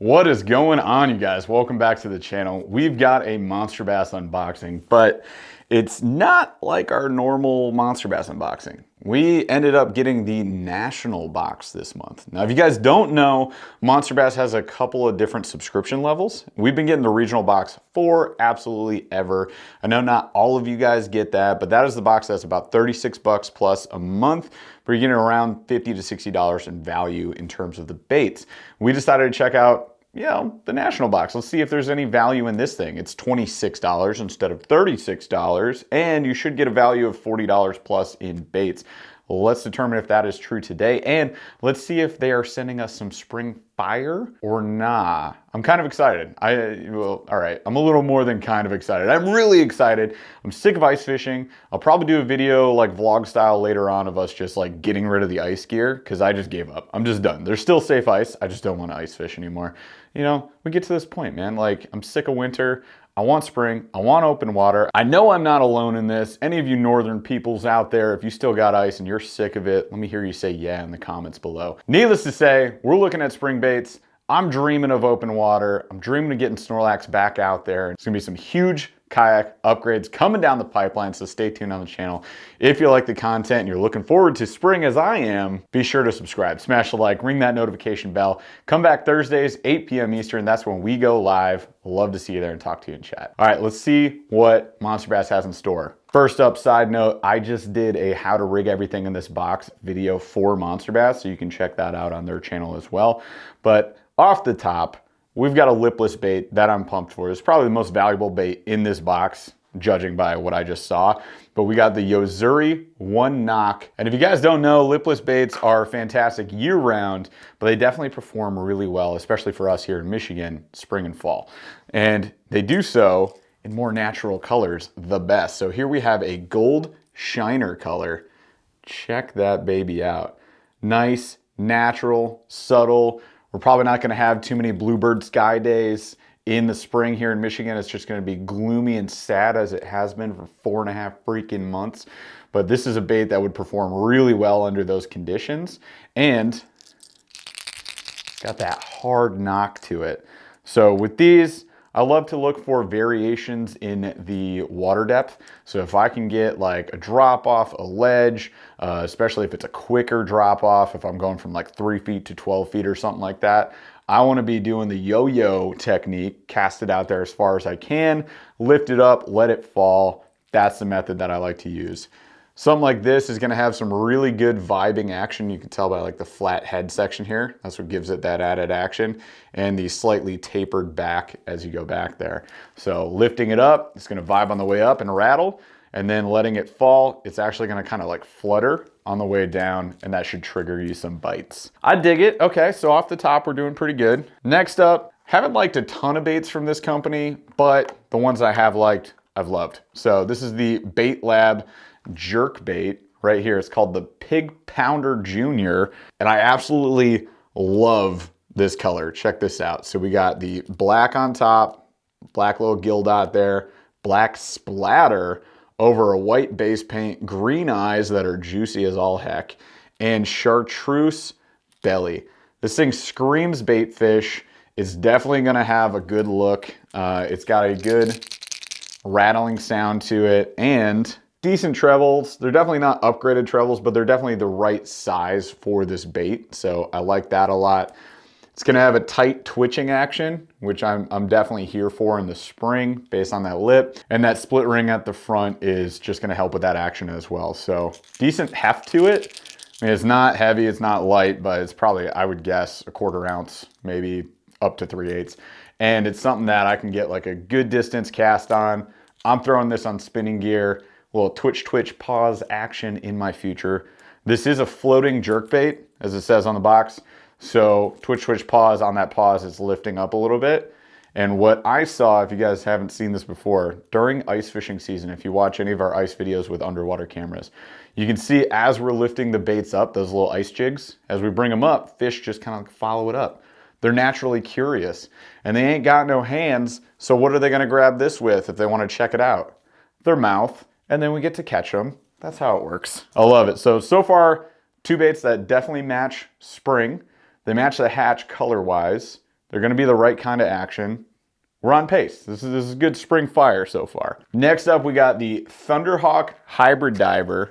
What is going on, you guys? Welcome back to the channel. We've got a Monster Bass unboxing, but it's not like our normal Monster Bass unboxing. We ended up getting the national box this month. Now, if you guys don't know, Monster Bass has a couple of different subscription levels. We've been getting the regional box for absolutely ever. I know not all of you guys get that, but that is the box that's about 36 bucks plus a month. But you're getting around $50 to $60 in value in terms of the baits. We decided to check out the national box. Let's see if there's any value in this thing. It's $26 instead of $36, and you should get a value of $40 plus in baits. Let's determine if that is true today, and let's see if they are sending us some spring fire or nah. I'm kind of excited. All right, I'm a little more than kind of excited. I'm really excited. I'm sick of ice fishing. I'll probably do a video like vlog style later on of us just like getting rid of the ice gear because I just gave up. I'm just done. There's still safe ice. I just don't want to ice fish anymore. You know, we get to this point, man. Like, I'm sick of winter. I want spring, I want open water. I know I'm not alone in this. Any of you northern peoples out there, if you still got ice and you're sick of it, let me hear you say yeah in the comments below. Needless to say, we're looking at spring baits. I'm dreaming of open water. I'm dreaming of getting Snorlax back out there. It's gonna be some huge kayak upgrades coming down the pipeline, so stay tuned on the channel. If you like the content and you're looking forward to spring as I am, be sure to subscribe, smash the like, ring that notification bell. Come back Thursdays, 8 p.m. Eastern. That's when we go live. Love to see you there and talk to you in chat. All right, let's see what Monster Bass has in store. First up, side note, I just did a how to rig everything in this box video for Monster Bass, so you can check that out on their channel as well. But off the top, we've got a lipless bait that I'm pumped for. It's probably the most valuable bait in this box, judging by what I just saw. But we got the Yozuri One Knock. And if you guys don't know, lipless baits are fantastic year-round, but they definitely perform really well, especially for us here in Michigan, spring and fall. And they do so in more natural colors, the best. So here we have a gold shiner color. Check that baby out. Nice, natural, subtle. We're probably not going to have too many bluebird sky days in the spring here in Michigan. It's just going to be gloomy and sad as it has been for 4.5 freaking months. But this is a bait that would perform really well under those conditions. And got that hard knock to it. So with these, I love to look for variations in the water depth. So if I can get like a drop off, a ledge, especially if it's a quicker drop off, if I'm going from like 3 feet to 12 feet or something like that, I want to be doing the yo-yo technique, cast it out there as far as I can, lift it up, let it fall. That's the method that I like to use. Something like this is going to have some really good vibing action. You can tell by like the flat head section here. That's what gives it that added action. And the slightly tapered back as you go back there. So lifting it up, it's going to vibe on the way up and rattle. And then letting it fall, it's actually going to kind of like flutter on the way down. And that should trigger you some bites. I dig it. Okay, so off the top, we're doing pretty good. Next up, haven't liked a ton of baits from this company, but the ones I have liked, I've loved. So this is the Bait Lab jerk bait right here. It's called the Pig Pounder Junior, and I absolutely love this color. Check this out. So we got the black on top, black little gill dot there, black splatter over a white base paint, green eyes that are juicy as all heck, and chartreuse belly. This thing screams bait fish. It's definitely gonna have a good look. It's got a good rattling sound to it and decent trebles. They're definitely not upgraded trebles, but they're definitely the right size for this bait. So I like that a lot. It's gonna have a tight twitching action, which I'm definitely here for in the spring based on that lip. And that split ring at the front is just gonna help with that action as well. So decent heft to it. I mean, it's not heavy, it's not light, but it's probably, I would guess, a 1/4 ounce, maybe up to 3/8. And it's something that I can get like a good distance cast on. I'm throwing this on spinning gear. Little twitch pause action in my future. This is a floating jerkbait, as it says on the box. So twitch pause, on that pause it's lifting up a little bit. And what I saw, if you guys haven't seen this before, during ice fishing season, if you watch any of our ice videos with underwater cameras, you can see as we're lifting the baits up, those little ice jigs, as we bring them up, fish just kind of follow it up. They're naturally curious and they ain't got no hands. So what are they gonna grab this with if they wanna check it out? Their mouth. And then we get to catch them. That's how it works. I love it. So far, two baits that definitely match spring. They match the hatch color-wise. They're gonna be the right kind of action. We're on pace. This is good spring fire so far. Next up, we got the Thunderhawk Hybrid Diver.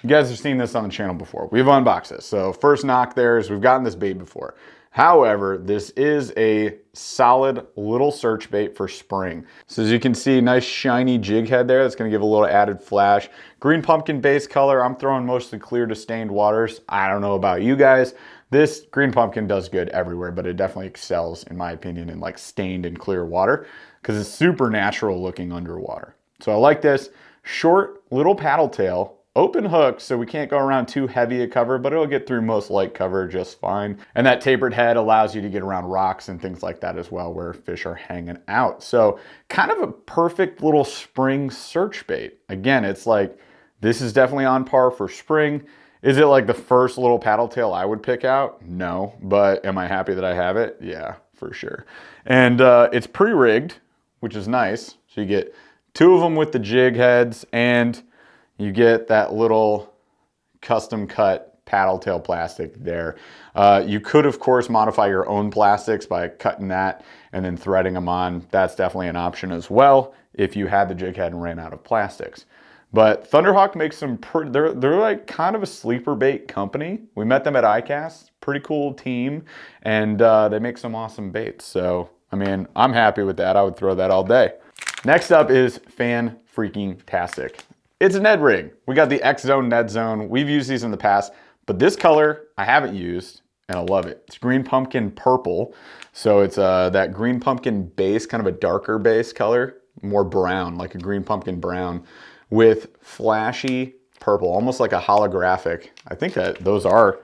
You guys have seen this on the channel before. We've unboxed this. So first knock there is we've gotten this bait before. However, this is a solid little search bait for spring. So as you can see, nice shiny jig head there. That's gonna give a little added flash. Green pumpkin base color. I'm throwing mostly clear to stained waters. I don't know about you guys. This green pumpkin does good everywhere, but it definitely excels, in my opinion, in like stained and clear water because it's super natural looking underwater. So I like this. Short little paddle tail, open hook, so we can't go around too heavy a cover, but it'll get through most light cover just fine. And that tapered head allows you to get around rocks and things like that as well where fish are hanging out. So kind of a perfect little spring search bait. Again, it's like, this is definitely on par for spring. Is it like the first little paddle tail I would pick out? No, but am I happy that I have it? Yeah, for sure. And it's pre-rigged, which is nice. So you get 2 of them with the jig heads and you get that little custom cut paddle tail plastic there. You could, of course, modify your own plastics by cutting that and then threading them on. That's definitely an option as well if you had the jig head and ran out of plastics. But Thunderhawk makes some, they're like kind of a sleeper bait company. We met them at ICAST, pretty cool team, and they make some awesome baits. So, I mean, I'm happy with that. I would throw that all day. Next up is Fan-Freaking-Tastic. It's a Ned rig. We got the X-Zone, Ned Zone. We've used these in the past, but this color I haven't used, and I love it. It's green pumpkin purple. So it's that green pumpkin base, kind of a darker base color, more brown, like a green pumpkin brown, with flashy purple, almost like a holographic. I think that those are,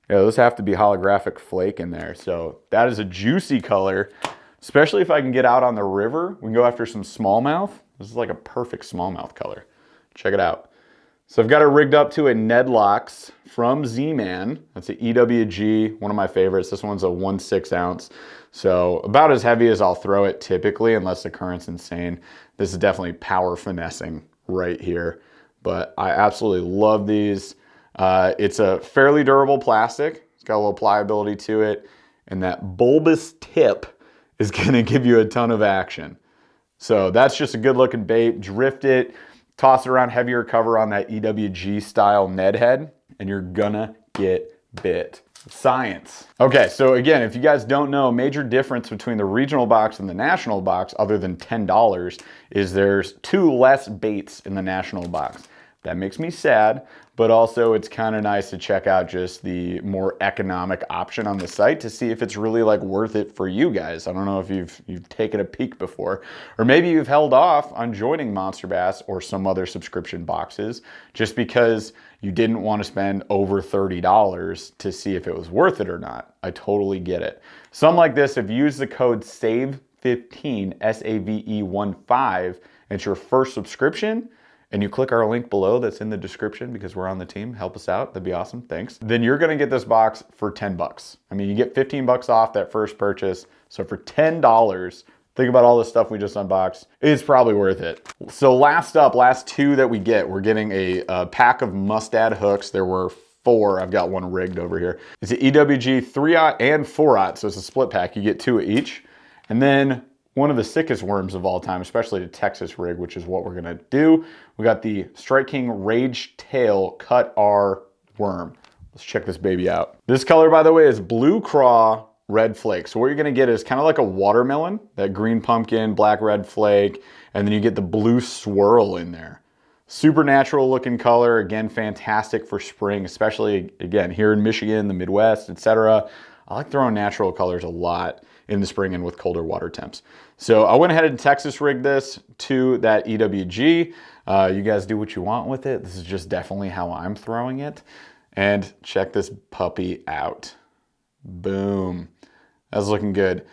yeah, those have to be holographic flake in there. So that is a juicy color, especially if I can get out on the river. We can go after some smallmouth. This is like a perfect smallmouth color. Check it out. So I've got it rigged up to a Ned Locks from Z-Man. That's an EWG, one of my favorites. This one's a 1/6 ounce. So about as heavy as I'll throw it typically, unless the current's insane. This is definitely power finessing right here, but I absolutely love these. It's a fairly durable plastic. It's got a little pliability to it, and that bulbous tip is gonna give you a ton of action. So that's just a good looking bait. Drift it, toss it around heavier cover on that EWG style Ned head, and you're gonna get bit. Science. Okay, so again, if you guys don't know, major difference between the regional box and the national box, other than $10, is there's 2 less baits in the national box. That makes me sad, but also it's kind of nice to check out just the more economic option on the site to see if it's really like worth it for you guys. I don't know if you've taken a peek before, or maybe you've held off on joining Monster Bass or some other subscription boxes just because you didn't want to spend over $30 to see if it was worth it or not. I totally get it. Some like this, if you use the code SAVE15, SAVE15, it's your first subscription, and you click our link below that's in the description because we're on the team, help us out, that'd be awesome, thanks. Then you're gonna get this box for 10 bucks. I mean, you get 15 bucks off that first purchase. So for $10, think about all the stuff we just unboxed, it's probably worth it. So last 2 that we get, we're getting a pack of Mustad hooks. There were 4, I've got one rigged over here. It's an EWG 3/0 and 4/0, so it's a split pack. You get 2 of each. And then one of the sickest worms of all time, especially the Texas rig, which is what we're gonna do. We got the Strike King Rage Tail Cut R worm. Let's check this baby out. This color, by the way, is Blue Craw Red Flake. So what you're gonna get is kind of like a watermelon, that green pumpkin, black red flake, and then you get the blue swirl in there. Super natural looking color, again, fantastic for spring, especially, again, here in Michigan, the Midwest, etc. I like throwing natural colors a lot in the spring and with colder water temps. So I went ahead and Texas rigged this to that EWG. You guys do what you want with it. This is just definitely how I'm throwing it. And check this puppy out. Boom. That's looking good.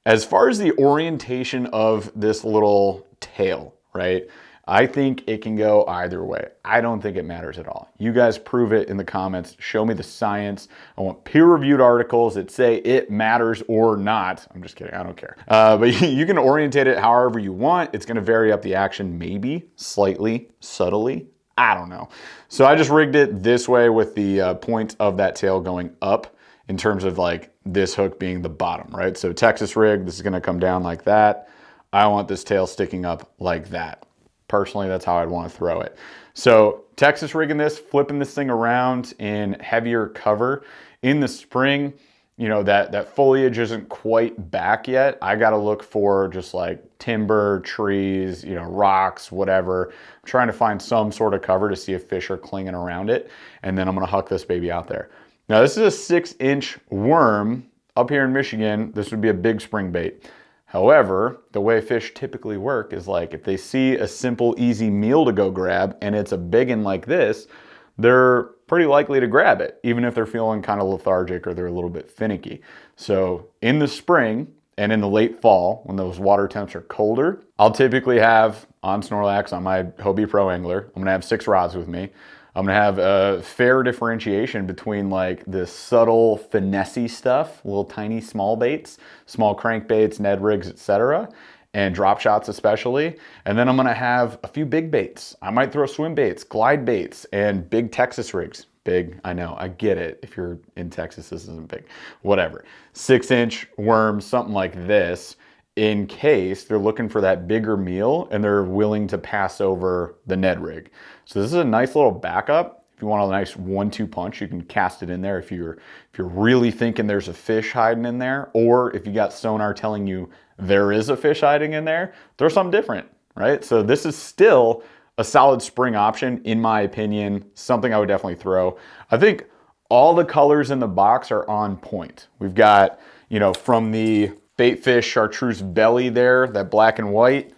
As far as the orientation of this little tail, right? I think it can go either way. I don't think it matters at all. You guys prove it in the comments. Show me the science. I want peer-reviewed articles that say it matters or not. I'm just kidding, I don't care. But you can orientate it however you want. It's gonna vary up the action, maybe, slightly, subtly. I don't know. So I just rigged it this way with the point of that tail going up in terms of like this hook being the bottom, right? So Texas rig, this is gonna come down like that. I want this tail sticking up like that. Personally, that's how I'd want to throw it. So Texas rigging this, flipping this thing around in heavier cover. In the spring, you know, that foliage isn't quite back yet. I got to look for just like timber, trees, you know, rocks, whatever. I'm trying to find some sort of cover to see if fish are clinging around it. And then I'm going to huck this baby out there. Now this is a 6-inch worm. Up here in Michigan, this would be a big spring bait. However, the way fish typically work is like if they see a simple, easy meal to go grab and it's a big one like this, they're pretty likely to grab it, even if they're feeling kind of lethargic or they're a little bit finicky. So in the spring and in the late fall, when those water temps are colder, I'll typically have on Snorlax, on my Hobie Pro Angler, I'm gonna have 6 rods with me. I'm gonna have a fair differentiation between like the subtle finessey stuff, little tiny small baits, small crankbaits, Ned rigs, etc., and drop shots especially. And then I'm gonna have a few big baits. I might throw swim baits, glide baits, and big Texas rigs. Big, I know, I get it. If you're in Texas, this isn't big. Whatever. 6-inch worms, something like this, in case they're looking for that bigger meal and they're willing to pass over the Ned rig. So this is a nice little backup. If you want a nice 1-2 punch, you can cast it in there if you're really thinking there's a fish hiding in there, or if you got sonar telling you there is a fish hiding in there, throw something different, right? So this is still a solid spring option, in my opinion, something I would definitely throw. I think all the colors in the box are on point. We've got, you know, from the baitfish chartreuse belly there, that black and white.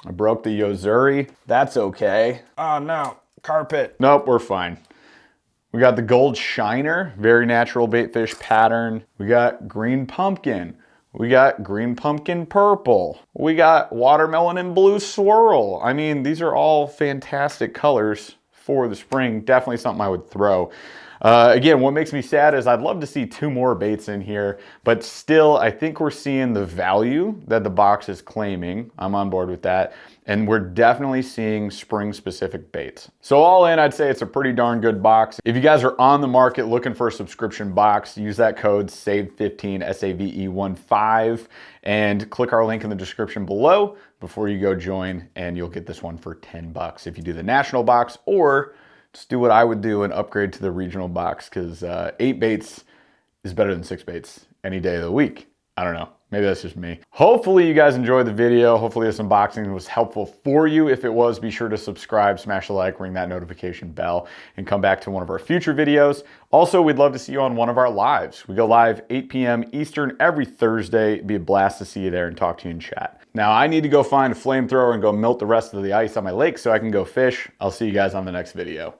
I broke the Yozuri. That's okay. Oh no, carpet. Nope, we're fine. We got the gold shiner, very natural baitfish pattern. We got green pumpkin. We got green pumpkin purple. We got watermelon and blue swirl. I mean, these are all fantastic colors for the spring. Definitely something I would throw. Again, what makes me sad is I'd love to see 2 more baits in here, but still, I think we're seeing the value that the box is claiming. I'm on board with that. And we're definitely seeing spring-specific baits. So all in, I'd say it's a pretty darn good box. If you guys are on the market looking for a subscription box, use that code SAVE15, SAVE15, and click our link in the description below before you go join, and you'll get this one for 10 bucks if you do the national box, or just do what I would do and upgrade to the regional box, because 8 baits is better than 6 baits any day of the week. I don't know. Maybe that's just me. Hopefully you guys enjoyed the video. Hopefully this unboxing was helpful for you. If it was, be sure to subscribe, smash the like, ring that notification bell, and come back to one of our future videos. Also, we'd love to see you on one of our lives. We go live 8 p.m. Eastern every Thursday. It'd be a blast to see you there and talk to you in chat. Now, I need to go find a flamethrower and go melt the rest of the ice on my lake so I can go fish. I'll see you guys on the next video.